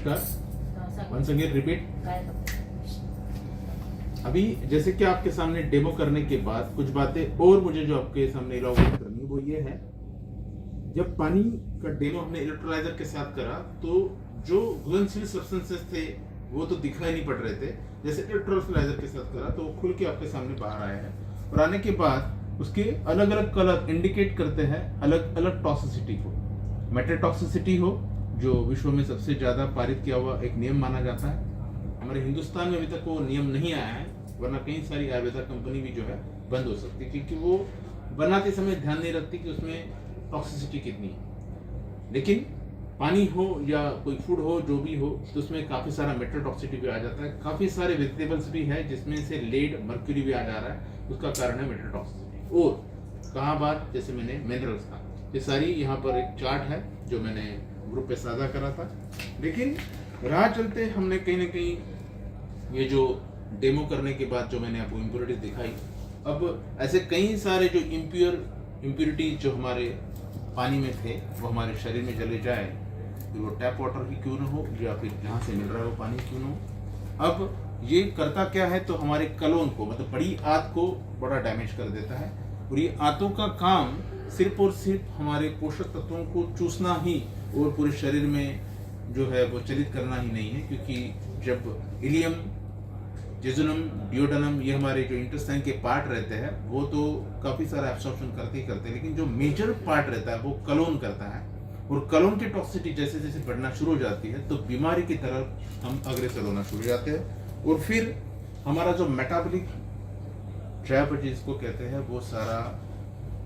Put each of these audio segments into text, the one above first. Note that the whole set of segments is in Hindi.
नमस्कार। Once again repeat. अभी जैसे कि आपके सामने डेमो करने के बाद कुछ बातें और मुझे जो आपके सामने इलाबोरेट करनी है वो ये है, जब पानी का डेमो हमने इलेक्ट्रोलाइजर के साथ करा तो जो घुलनशील सब्सटेंसेस थे वो तो दिखाई नहीं पड़ रहे थे। जैसे इलेक्ट्रोलाइजर के साथ करा तो वो खुल के आपके सामने बाहर आया है और आने के बाद उसके अलग अलग कलर इंडिकेट करते हैं अलग अलग टॉक्सिसिटी को। मेटल टॉक्सिसिटी हो जो विश्व में सबसे ज्यादा पारित किया हुआ एक नियम माना जाता है। हमारे हिंदुस्तान में अभी तक वो नियम नहीं आया है, वरना कई सारी आयुर्वेदा कंपनी भी जो है बंद हो सकती है, क्योंकि वो बनाते समय ध्यान नहीं रखती कि उसमें टॉक्सिसिटी कितनी है। लेकिन पानी हो या कोई फूड हो जो भी हो तो उसमें काफी सारा मेटल टॉक्सिसिटी भी आ जाता है। काफी सारे वेजिटेबल्स भी है जिसमें से लेड मर्क्यूरी भी आ जा रहा है, उसका कारण है मेटल टॉक्सिसिटी। और कहाँ बात, जैसे मैंने मिनरल्स का, ये सारी यहाँ पर एक चार्ट है जो मैंने ग्रुप पे साझा करा था। लेकिन राह चलते हमने कहीं ना कहीं ये जो डेमो करने के बाद जो मैंने आपको इम्प्योरिटीज दिखाई, अब ऐसे कई सारे जो इम्प्योरिटीज जो हमारे पानी में थे वो हमारे शरीर में चले जाए, फिर वो टैप वाटर ही क्यों ना हो या फिर जहाँ से मिल रहा है वो पानी क्यों ना हो। अब ये करता क्या है, तो हमारे कलोन को, मतलब बड़ी आंत को बड़ा डैमेज कर देता है। और ये आंतों का काम सिर्फ और सिर्फ हमारे पोषक तत्वों को चूसना ही और पूरे शरीर में जो है वो चलित करना ही नहीं है, क्योंकि जब इलियम, जेजुनम, डियोडेनम, ये हमारे जो इंटेस्टाइन के पार्ट रहते हैं वो तो काफी सारा एब्सॉर्प्शन करते ही करते हैं, लेकिन जो मेजर पार्ट रहता है वो कलोन करता है। और कलोन की टॉक्सिसिटी जैसे जैसे बढ़ना शुरू हो जाती है तो बीमारी की तरफ हम अग्रसर होना शुरू हो जाते हैं। और फिर हमारा जो मेटाबॉलिक ट्रैप जिसको कहते हैं वो सारा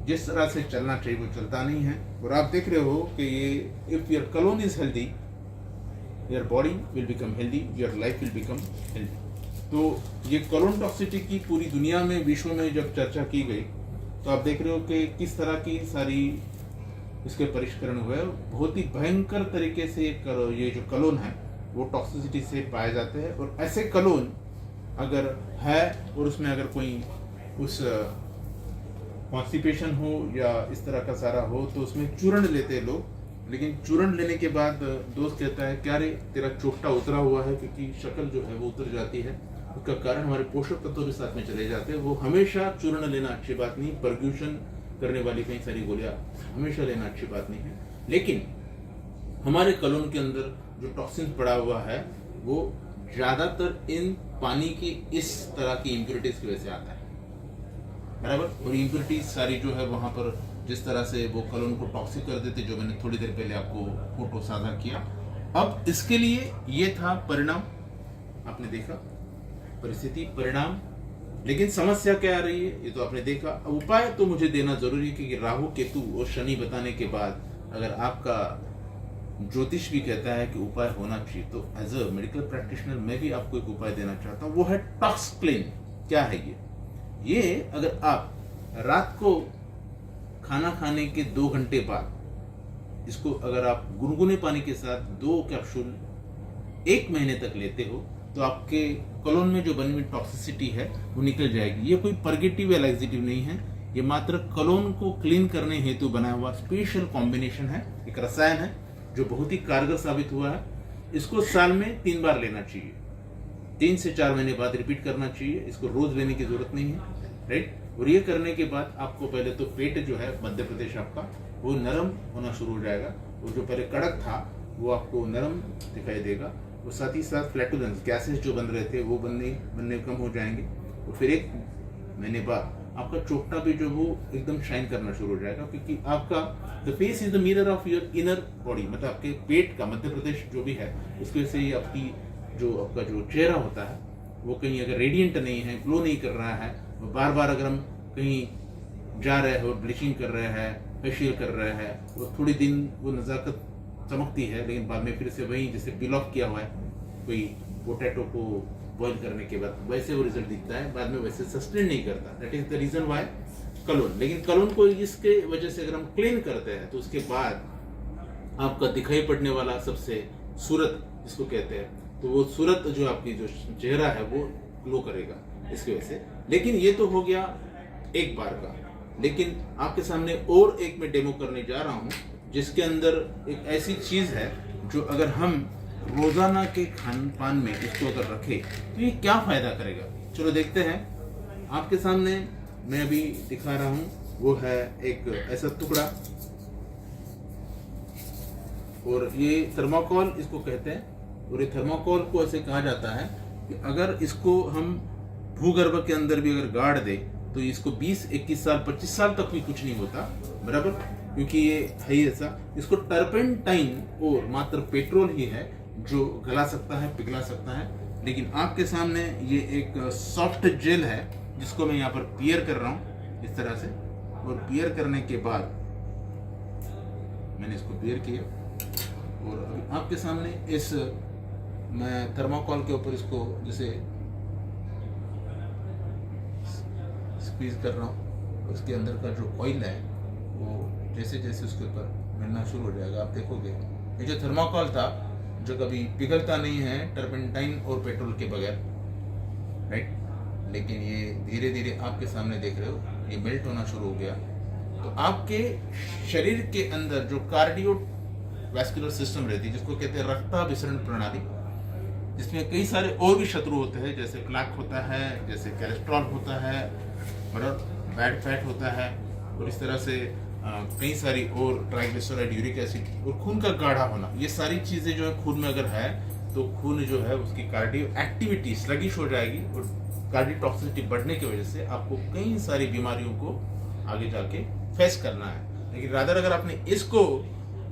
जिस तरह से चलना चाहिए वो चलता नहीं है। और आप देख रहे हो कि ये if your clone is healthy, your body will become healthy, your life will become healthy. तो ये कलोन टॉक्सिसिटी की पूरी दुनिया में, विश्व में जब चर्चा की गई तो आप देख रहे हो कि किस तरह की सारी इसके परिष्करण हुए। बहुत ही भयंकर तरीके से ये जो कलोन है वो टॉक्सिसिटी से पाए जाते हैं। और ऐसे कलोन अगर है और उसमें अगर कोई उस कॉन्स्टिपेशन हो या इस तरह का सारा हो तो उसमें चूर्ण लेते हैं लोग। लेकिन चूर्ण लेने के बाद दोस्त कहता है क्या रे तेरा चोपटा उतरा हुआ है, क्योंकि शक्ल जो है वो उतर जाती है। उसका कारण हमारे पोषक तत्व भी साथ में चले जाते हैं। वो हमेशा चूर्ण लेना अच्छी बात नहीं, परग्यूशन करने वाली कई सारी गोलियां हमेशा लेना अच्छी बात नहीं है। लेकिन हमारे कलोन के अंदर जो टॉक्सिन पड़ा हुआ है वो ज्यादातर इन पानी की इस तरह की इम्प्योरिटीज की वजह से आता है, बराबर। और इम्प्योरिटीज सारी जो है वहां पर जिस तरह से वो कलोन को टॉक्सिक कर देते, जो मैंने थोड़ी देर पहले आपको फोटो साझा किया। अब इसके लिए ये था परिणाम, आपने देखा परिस्थिति, परिणाम। लेकिन समस्या क्या आ रही है ये तो आपने देखा। उपाय तो मुझे देना जरूरी है, क्योंकि राहु, केतु और शनि बताने के बाद अगर आपका ज्योतिष भी कहता है कि उपाय होना चाहिए, तो एज अ मेडिकल प्रैक्टिशनर मैं भी आपको एक उपाय देना चाहता हूँ, वो है टॉक्स क्लीन। क्या है ये अगर आप रात को खाना खाने के 2 घंटे बाद इसको अगर आप गुनगुने पानी के साथ 2 कैप्सूल 1 महीने तक लेते हो तो आपके कलोन में जो बनी हुई टॉक्सिसिटी है वो निकल जाएगी। ये कोई परगेटिव या लैक्सेटिव नहीं है, ये मात्र कलोन को क्लीन करने हेतु बना हुआ स्पेशल कॉम्बिनेशन है, एक रसायन है जो बहुत ही कारगर साबित हुआ है। इसको साल में 3 बार लेना चाहिए, 3 से 4 महीने बाद रिपीट करना चाहिए। इसको रोज लेने की जरूरत नहीं है, राइट। और ये करने के बाद आपको पहले तो पेट जो है मध्य प्रदेश आपका वो नरम होना शुरू हो जाएगा, और जो पहले कड़क था वो आपको नरम दिखाई देगा। और साथ ही साथ फ्लैटुलेंस, गैसेस जो बन रहे थे वो बनने कम हो जाएंगे। और फिर 1 महीने बाद आपका चोपटा भी जो वो एकदम शाइन करना शुरू हो जाएगा, क्योंकि आपका the face is the mirror of your inner body, मतलब आपके पेट का मध्य प्रदेश जो भी है उसकी वजह से ही आपकी आपका जो चेहरा होता है वो कहीं अगर रेडिएंट नहीं है, ग्लो नहीं कर रहा है, बार बार अगर हम कहीं जा रहे हो, ब्लीचिंग कर रहे हैं, फेशियल कर रहे हैं, वो थोड़ी दिन वो नज़ाकत चमकती है, लेकिन बाद में फिर से वही जैसे पील ऑफ किया हुआ है कोई पोटैटो को बॉईल करने के बाद, वैसे वो रिजल्ट दिखता है, बाद में वैसे सस्टेन नहीं करता। That is the reason why colon. लेकिन कलोन को इसके वजह से अगर हम क्लीन करते हैं तो उसके बाद आपका दिखाई पड़ने वाला सबसे सूरत जिसको कहते हैं, तो वो सूरत जो आपकी जो चेहरा है वो ग्लो करेगा इसकी वजह से। लेकिन ये तो हो गया एक बार का, लेकिन आपके सामने और एक मैं डेमो करने जा रहा हूँ जिसके अंदर एक ऐसी चीज है जो अगर हम रोजाना के खान पान में इसको अगर रखे तो ये क्या फायदा करेगा, चलो देखते हैं। आपके सामने मैं अभी दिखा रहा हूँ, वो है एक ऐसा टुकड़ा, और ये थर्माकोल इसको कहते हैं। और ये थर्माकोल को ऐसे कहा जाता है कि अगर इसको हम भूगर्भ के अंदर भी अगर गाड़ दे तो इसको 20, 21 साल, 25 साल तक भी कुछ नहीं होता, बराबर, क्योंकि ये है ही ऐसा। इसको टर्पेंटाइन और मात्र पेट्रोल ही है जो गला सकता है, पिघला सकता है। लेकिन आपके सामने ये एक सॉफ्ट जेल है जिसको मैं यहाँ पर पियर कर रहा हूँ इस तरह से, और पियर करने के बाद मैंने इसको पियर किया, और अभी आपके सामने इस मैं थर्माकोल के ऊपर इसको जैसे स्क्वीज कर रहा हूँ। उसके अंदर का जो ऑयल है वो जैसे जैसे उसके ऊपर मिलना शुरू हो जाएगा, आप देखोगे ये जो थर्माकोल था जो कभी पिघलता नहीं है टर्पेंटाइन और पेट्रोल के बगैर, राइट, लेकिन ये धीरे धीरे आपके सामने देख रहे हो ये मेल्ट होना शुरू हो गया। तो आपके शरीर के अंदर जो कार्डियो वैस्कुलर सिस्टम रहती है, जिसको कहते हैं रक्ताभिसरण प्रणाली, जिसमें कई सारे और भी शत्रु होते हैं, जैसे प्लाक होता है, जैसे कोलेस्ट्रॉल होता है, मतलब बैड फैट होता है, और इस तरह से कई सारी और ट्राइग्लिसराइड, यूरिक एसिड और खून का गाढ़ा होना, ये सारी चीज़ें जो है खून में अगर है तो खून जो है उसकी कार्डियो एक्टिविटी स्लगिश हो जाएगी, और कार्डियो टॉक्सिसिटी बढ़ने की वजह से आपको कई सारी बीमारियों को आगे जाके फेस करना है। लेकिन रादर अगर आपने इसको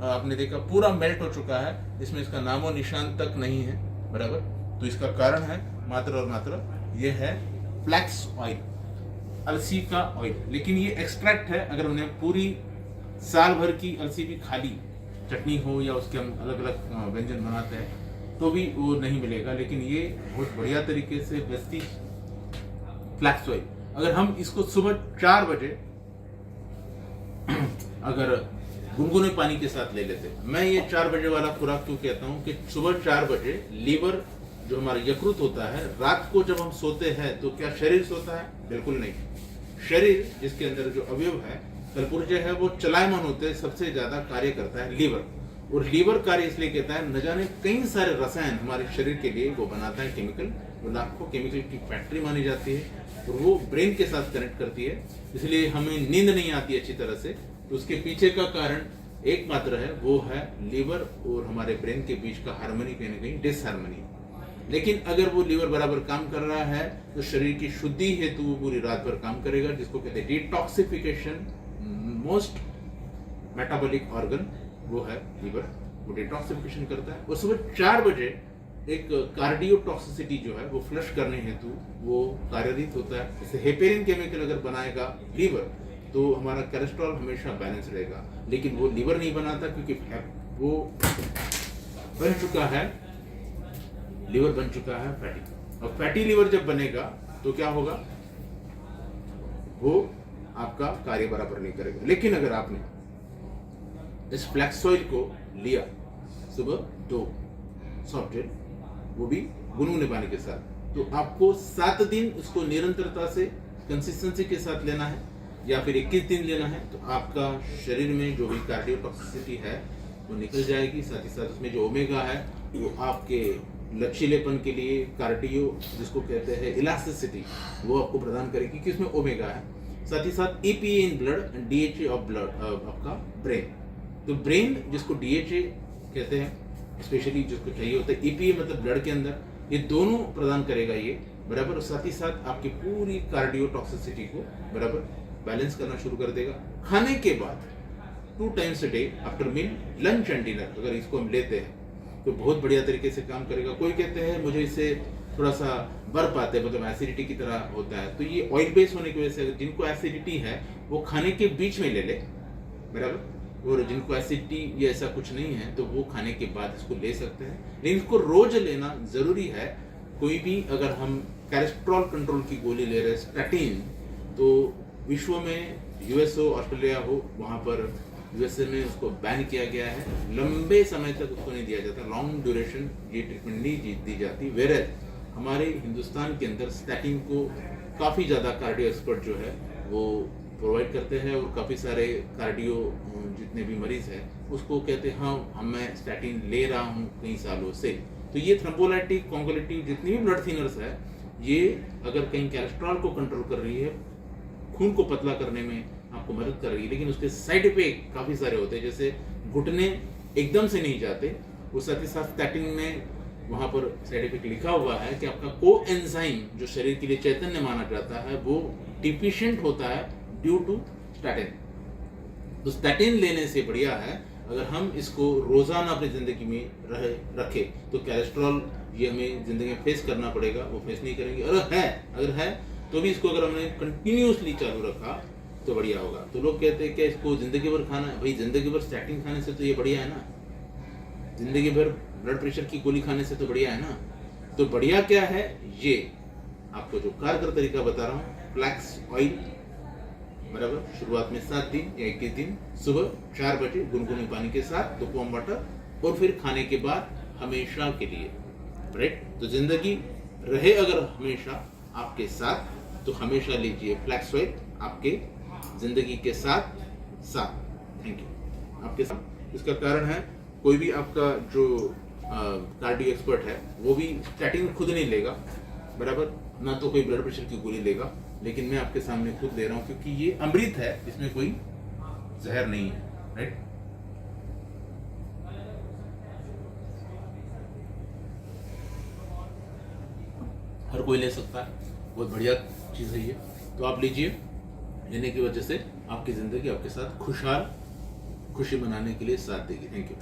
आपने देखा पूरा मेल्ट हो चुका है, इसमें इसका नामो निशान तक नहीं है, बराबर, तो इसका कारण है मात्र और मात्र ये है फ्लैक्स ऑयल, अलसी का ऑयल। लेकिन ये एक्सट्रैक्ट है, अगर उन्हें पूरी साल भर की अलसी भी खाली चटनी हो या उसके हम अलग अलग व्यंजन बनाते हैं तो भी वो नहीं मिलेगा। लेकिन ये बहुत बढ़िया तरीके से बेस्टी फ्लैक्स ऑयल, अगर हम इसको सुबह 4 बजे अगर गुनगुने पानी के साथ ले लेते, मैं ये 4 बजे वाला खुराक क्यों कहता हूँ कि सुबह 4 बजे लीवर जो हमारा यकृत होता है, रात को जब हम सोते हैं तो क्या शरीर सोता है? बिल्कुल नहीं। शरीर जिसके अंदर जो अवयव है, कलपुर्जे है, वो चलायमान होते हैं, सबसे ज्यादा कार्य करता है लीवर। और लीवर कार्य इसलिए कहता है, न जाने कई सारे रसायन हमारे शरीर के लिए वो बनाता है, केमिकल, वो लाखों केमिकल की फैक्ट्री मानी जाती है, और वो ब्रेन के साथ कनेक्ट करती है, इसलिए हमें नींद नहीं आती अच्छी तरह से। तो उसके पीछे का कारण एकमात्र है, वो है लीवर और हमारे ब्रेन के बीच का हार्मनी, कहीं ना कहीं डिसहार्मनी। लेकिन अगर वो लीवर बराबर काम कर रहा है तो शरीर की शुद्धि हेतु वो पूरी रात भर काम करेगा, जिसको कहते हैं डिटॉक्सिफिकेशन। मोस्ट मेटाबॉलिक ऑर्गन वो है लीवर, वो डिटॉक्सिफिकेशन करता है। और सुबह 4 बजे एक कार्डियोटॉक्सिसिटी जो है वो फ्लश करने हेतु वो कार्यरत होता है। जैसे हेपेरिन केमिकल अगर बनाएगा लीवर तो हमारा कोलेस्ट्रॉल हमेशा बैलेंस रहेगा, लेकिन वो लीवर नहीं बनाता क्योंकि वो बन चुका है, लीवर बन चुका है फैटी। और फैटी लीवर जब बनेगा तो क्या होगा, वो आपका कार्य बराबर नहीं करेगा। लेकिन अगर आपने इस फ्लैक्स ऑयल को लिया सुबह 2 सॉफ्ट जेल, वो भी गुनगुने पानी के साथ, तो आपको 7 दिन उसको निरंतरता से कंसिस्टेंसी के साथ लेना है, या फिर 21 दिन लेना है, तो आपका शरीर में जो भी कार्डियोटॉक्सिसिटी है वो निकल जाएगी। साथ ही साथ उसमें जो ओमेगा है वो आपके लचीलेपन के लिए, कार्डियो जिसको कहते हैं इलास्टिसिटी, वो आपको प्रदान करेगी क्योंकि इसमें ओमेगा है। साथ ही साथ EPA in blood and DHA of blood आपका ब्रेन। तो ब्रेन जिसको DHA कहते हैं, स्पेशली जिसको चाहिए होता है, EPA मतलब ब्लड के अंदर, ये दोनों प्रदान करेगा ये, बराबर। और साथ ही साथ आपकी पूरी कार्डियोटॉक्सिसिटी को बराबर बैलेंस करना शुरू कर देगा। खाने के बाद 2 times a day, after meal, lunch and dinner, अगर इसको हम लेते हैं तो बहुत बढ़िया तरीके से काम करेगा। कोई कहते हैं मुझे इससे थोड़ा सा बर्फ आते हैं, मतलब एसिडिटी की तरह होता है, तो ये ऑयल बेस होने की वजह से जिनको एसिडिटी है वो खाने के बीच में ले ले, बराबर। और जिनको एसिडिटी ये ऐसा कुछ नहीं है तो वो खाने के बाद इसको ले सकते हैं, लेकिन इसको रोज लेना जरूरी है। कोई भी अगर हम कोलेस्ट्रॉल कंट्रोल की गोली ले रहे हैं, स्टैटिन, तो विश्व में US हो, ऑस्ट्रेलिया हो, वहाँ पर USA में उसको बैन किया गया है, लंबे समय तक उसको नहीं दिया जाता, लॉन्ग ड्यूरेशन ये ट्रीटमेंट नहीं दी जाती। वेयर हमारे हिंदुस्तान के अंदर स्टैटिन को काफ़ी ज़्यादा कार्डियो एक्सपर्ट जो है वो प्रोवाइड करते हैं और काफ़ी सारे कार्डियो जितने भी मरीज़ हैं उसको कहते हैं हाँ मैं स्टैटिन ले रहा हूँ कई सालों से। तो ये थ्रोम्बोलाइटिक कॉन्गोलिटिक जितनी भी ब्लड थिनर्स है ये अगर कहीं कोलेस्ट्रॉल को कंट्रोल कर रही है, खून को पतला करने में आपको मदद कर रही है, लेकिन उसके साइड इफेक्ट काफ़ी सारे होते हैं। जैसे घुटने एकदम से नहीं जाते, वो साथ ही साथ स्टैटिन में वहाँ पर साइड इफेक्ट लिखा हुआ है कि आपका कोएंजाइम जो शरीर के लिए चैतन्य माना जाता है वो डिफिशिएंट होता है ड्यू टू स्टैटिन। तो स्टैटिन लेने से बढ़िया है अगर हम इसको रोजाना अपनी जिंदगी में रखें तो कोलेस्ट्रॉल ये हमें जिंदगी में फेस करना पड़ेगा, वो फेस नहीं करेंगे। अगर है तो भी इसको अगर हमने कंटिन्यूसली चालू रखा तो बढ़िया होगा। तो लोग कहते हैं कि इसको जिंदगी भर खाना है। भाई जिंदगी भर स्टैटिन खाने से तो ये बढ़िया है ना, जिंदगी भर ब्लड प्रेशर की गोली खाने से तो बढ़िया है ना। तो बढ़िया क्या है, ये आपको जो कारगर तरीका बता रहा हूँ, फ्लैक्स ऑयल बराबर, शुरुआत में 7 दिन या 21 दिन सुबह 4 बजे गुनगुने पानी के साथ 2 वार्म वाटर, और फिर खाने के बाद हमेशा के लिए, राइट। तो जिंदगी रहे अगर हमेशा आपके साथ तो हमेशा लीजिए फ्लैक्स ऑयल आपके जिंदगी के साथ। थैंक यू आपके साथ। इसका कारण है कोई भी आपका जो कार्डियो एक्सपर्ट है वो भी स्टैटिन खुद नहीं लेगा, बराबर, ना तो कोई ब्लड प्रेशर की गोली लेगा, लेकिन मैं आपके सामने खुद ले रहा हूं क्योंकि ये अमृत है, इसमें कोई जहर नहीं है, राइट। हर कोई ले सकता है, बहुत बढ़िया चीज है ये, तो आप लीजिए। लेने की वजह से आपकी जिंदगी आपके साथ खुशहाल खुशी मनाने के लिए साथ देगी। Thank you.